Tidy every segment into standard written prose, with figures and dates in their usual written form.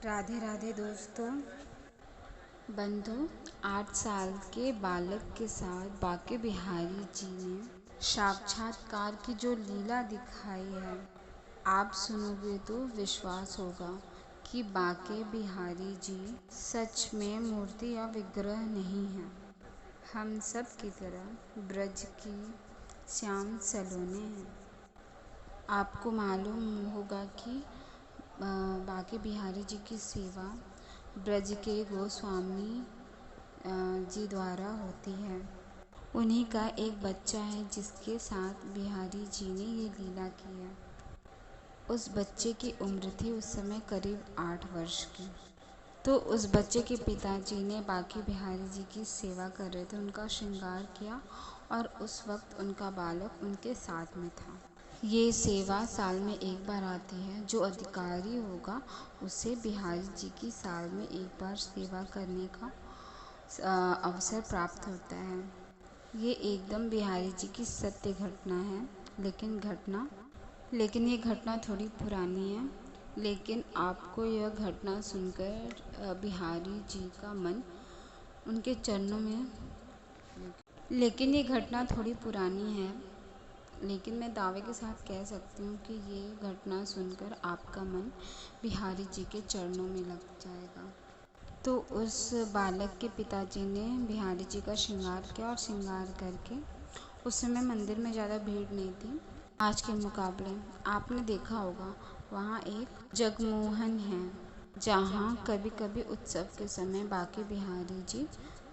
राधे राधे दोस्तों। बंधु, 8 साल के बालक के साथ बांके बिहारी जी ने साक्षात्कार की जो लीला दिखाई है, आप सुनोगे तो विश्वास होगा कि बांके बिहारी जी सच में मूर्ति या विग्रह नहीं है। हम सब की तरह ब्रज की श्याम सलोने हैं। आपको मालूम होगा कि बांके बिहारी जी की सेवा ब्रज के गोस्वामी जी द्वारा होती है। उन्हीं का एक बच्चा है जिसके साथ बिहारी जी ने ये लीला की है। उस बच्चे की उम्र थी उस समय करीब 8 वर्ष की। तो उस बच्चे के पिताजी ने बांके बिहारी जी की सेवा कर रहे थे, उनका श्रृंगार किया और उस वक्त उनका बालक उनके साथ में था। ये सेवा साल में एक बार आती है। जो अधिकारी होगा उसे बिहारी जी की साल में एक बार सेवा करने का अवसर प्राप्त होता है। ये एकदम बिहारी जी की सत्य घटना है। लेकिन ये घटना थोड़ी पुरानी है। लेकिन आपको यह घटना सुनकर बिहारी जी का मन उनके चरणों में लेकिन ये घटना थोड़ी पुरानी है। लेकिन मैं दावे के साथ कह सकती हूँ कि ये घटना सुनकर आपका मन बिहारी जी के चरणों में लग जाएगा। तो उस बालक के पिताजी ने बिहारी जी का श्रृंगार किया और श्रृंगार करके उस समय मंदिर में ज़्यादा भीड़ नहीं थी आज के मुकाबले। आपने देखा होगा वहाँ एक जगमोहन है जहाँ कभी कभी उत्सव के समय बांके बिहारी जी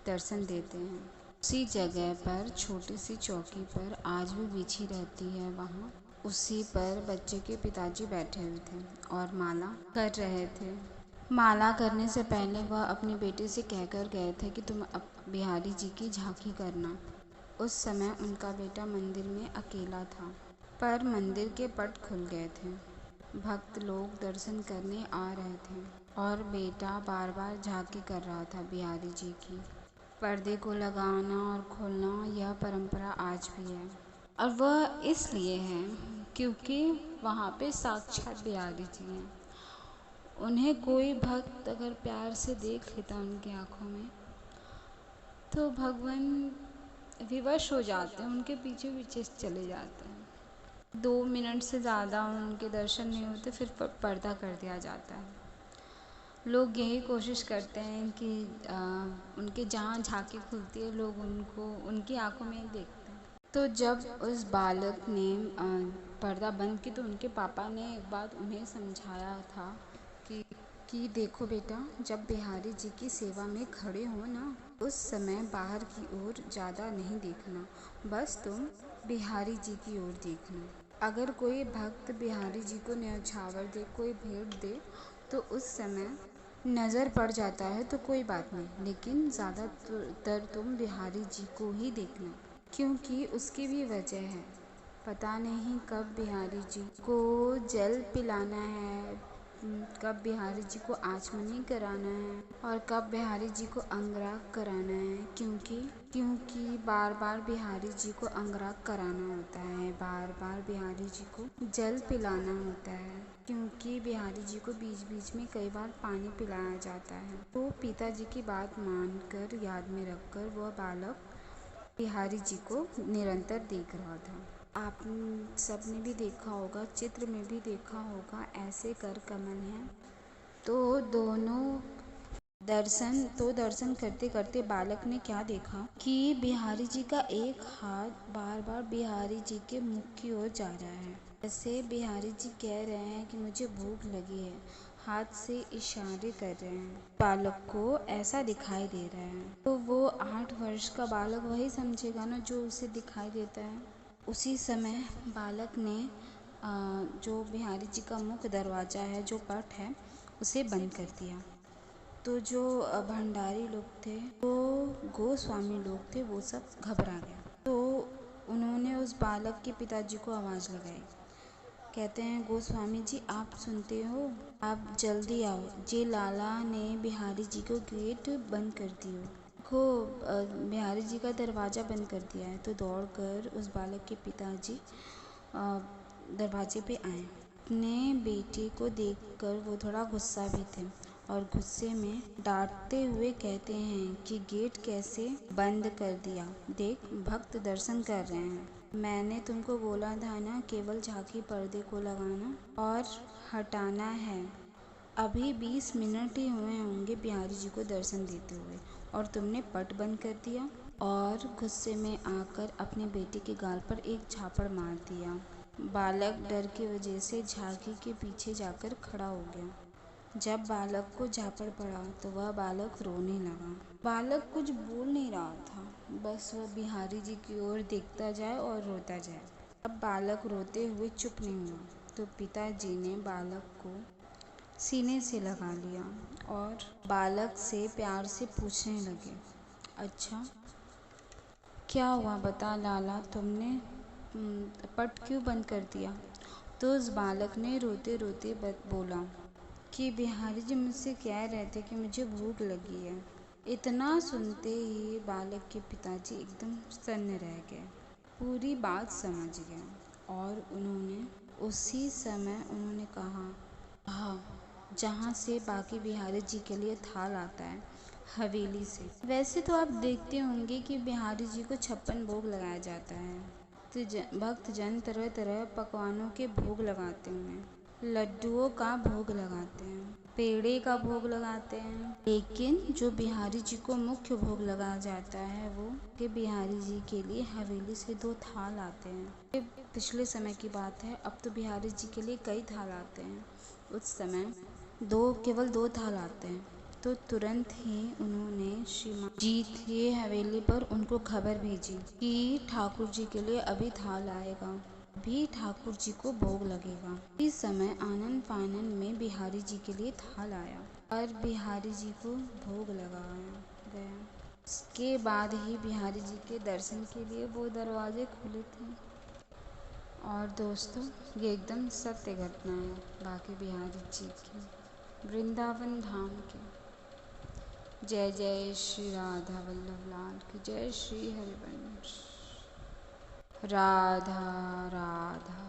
दर्शन देते हैं। उसी जगह पर छोटी सी चौकी पर आज भी बिछी रहती है। वहाँ उसी पर बच्चे के पिताजी बैठे हुए थे और माला कर रहे थे। माला करने से पहले वह अपनी बेटी से कहकर गए थे कि तुम अब बिहारी जी की झांकी करना। उस समय उनका बेटा मंदिर में अकेला था, पर मंदिर के पट खुल गए थे। भक्त लोग दर्शन करने आ रहे थे और बेटा बार बार झांकी कर रहा था बिहारी जी की। पर्दे को लगाना और खोलना यह परंपरा आज भी है और वह इसलिए है क्योंकि वहाँ पे साक्षात बिहारी जी हैं। उन्हें कोई भक्त अगर प्यार से देख लेता उनकी आँखों में तो भगवान विवश हो जाते हैं, उनके पीछे पीछे चले जाते हैं। 2 मिनट से ज़्यादा उनके दर्शन नहीं होते, फिर पर्दा कर दिया जाता है। लोग यही कोशिश करते हैं कि उनके जहाँ झांकी खुलती है लोग उनको उनकी आंखों में देखते हैं। तो जब उस बालक ने पर्दा बंद की तो उनके पापा ने एक बात उन्हें समझाया था कि देखो बेटा, जब बिहारी जी की सेवा में खड़े हो ना, उस समय बाहर की ओर ज़्यादा नहीं देखना, बस तुम बिहारी जी की ओर देखना। अगर कोई भक्त बिहारी जी को न्यौछावर दे, कोई भेंट दे, तो उस समय नज़र पड़ जाता है तो कोई बात नहीं, लेकिन ज़्यादातर तुम बिहारी जी को ही देखना, क्योंकि उसकी भी वजह है। पता नहीं कब बिहारी जी को जल पिलाना है, कब बिहारी जी को आचमनी कराना है और कब बिहारी जी को अंगराग कराना है, क्योंकि बार बार बिहारी जी को अंगराग कराना होता है, बार बार बिहारी जी को जल पिलाना होता है, क्योंकि बिहारी जी को बीच बीच में कई बार पानी पिलाया जाता है। तो पिताजी की बात मानकर याद में रखकर वह बालक बिहारी जी को निरंतर देख रहा था। आप सब ने भी देखा होगा, चित्र में भी देखा होगा, ऐसे कर कमल हैं। तो दर्शन करते करते बालक ने क्या देखा कि बिहारी जी का एक हाथ बार बार बिहारी जी के मुख की ओर जा रहा है, जैसे बिहारी जी कह रहे हैं कि मुझे भूख लगी है, हाथ से इशारे कर रहे हैं। बालक को ऐसा दिखाई दे रहा है तो वो 8 वर्ष का बालक वही समझेगा ना जो उसे दिखाई देता है। उसी समय बालक ने जो बिहारी जी का मुख्य दरवाज़ा है, जो पट है, उसे बंद कर दिया। तो जो भंडारी लोग थे, जो गोस्वामी लोग थे, वो सब घबरा गया। तो उन्होंने उस बालक के पिताजी को आवाज़ लगाई। कहते हैं, गोस्वामी जी आप सुनते हो, आप जल्दी आओ, जे लाला ने बिहारी जी को गेट बंद कर दियो को बिहारी जी का दरवाज़ा बंद कर दिया है। तो दौड़कर उस बालक के पिताजी दरवाजे पे आए। अपने बेटे को देखकर वो थोड़ा गुस्सा भी थे और गुस्से में डांटते हुए कहते हैं कि गेट कैसे बंद कर दिया। देख, भक्त दर्शन कर रहे हैं। मैंने तुमको बोला था ना, केवल झांकी पर्दे को लगाना और हटाना है। अभी 20 मिनट ही हुए होंगे बिहारी जी को दर्शन देते हुए, और तुमने पट बंद कर दिया। और गुस्से में आकर अपने बेटे के गाल पर एक झापड़ मार दिया। बालक डर की वजह से झांकी के पीछे जाकर खड़ा हो गया। जब बालक को झापड़ पड़ा तो वह बालक रोने लगा। बालक कुछ बोल नहीं रहा था, बस वह बिहारी जी की ओर देखता जाए और रोता जाए। अब बालक रोते हुए चुप नहीं हुआ तो पिताजी ने बालक को सीने से लगा लिया और बालक से प्यार से पूछने लगे, अच्छा क्या हुआ, बता लाला, तुमने पट क्यों बंद कर दिया? तो उस बालक ने रोते रोते बोला कि बिहारी जी मुझसे कह रहे थे कि मुझे भूख लगी है। इतना सुनते ही बालक के पिताजी एकदम सन्न रह गए, पूरी बात समझ गए और उन्होंने उसी समय उन्होंने कहा, हाँ, जहाँ से बाकी बिहारी जी के लिए थाल आता है, हवेली से। वैसे तो आप देखते होंगे कि बिहारी जी को 56 भोग लगाया जाता है, तो भक्त जन तरह तरह पकवानों के भोग लगाते हैं। लड्डुओं का भोग लगाते हैं, पेड़े का भोग लगाते हैं, लेकिन जो बिहारी जी को मुख्य भोग लगाया जाता है वो कि बिहारी जी के लिए हवेली से 2 थाल आते हैं। ये पिछले समय की बात है, अब तो बिहारी जी के लिए कई थाल आते हैं। उस समय केवल 2 थाल आते हैं, तो तुरंत ही उन्होंने श्रीमान जी थे हवेली पर उनको खबर भेजी कि ठाकुर जी के लिए अभी थाल आएगा, भी ठाकुर जी को भोग लगेगा। इस समय आनन फानन में बिहारी जी के लिए थाल आया और बिहारी जी को भोग लगाया गया। उसके बाद ही बिहारी जी के दर्शन के लिए वो दरवाजे खुले थे। और दोस्तों, ये एकदम सत्य घटना है बाकी बिहारी जी की, वृंदावन धाम की। जय जय श्री राधा वल्लभ लाल की जय, श्री हरिवंश। राधा राधा।